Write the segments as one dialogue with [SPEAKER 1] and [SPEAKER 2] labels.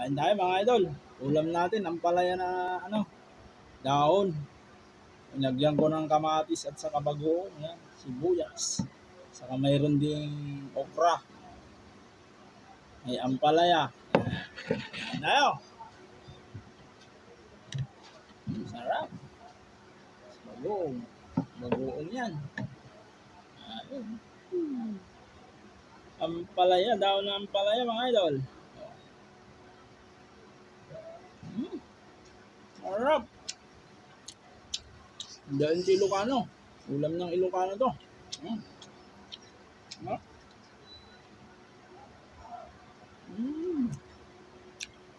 [SPEAKER 1] Kain tayo mga idol. Ulam natin ang palaya na dahon. Inagyan ko ng kamatis at saka bagoong, yan, sibuyas. Saka mayroon ding okra. May ampalaya. Kain tayo. Sarap. Bagoong. Bagoong yan. Ayun. Ampalaya, dahon na ampalaya mga idol. Sarap. Dahil si Ilocano. Ulam ng Ilocano to.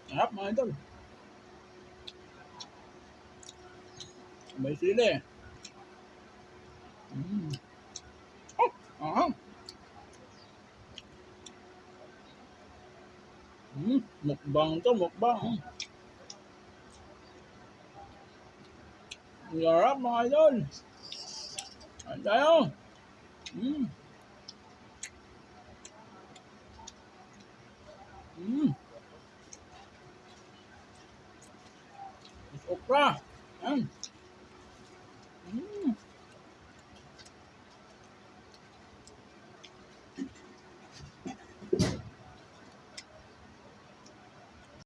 [SPEAKER 1] Sarap mga idol. May sili. Mukbang to, mukbang. Sarap mga idol. Kain tayo. Okra. Yan.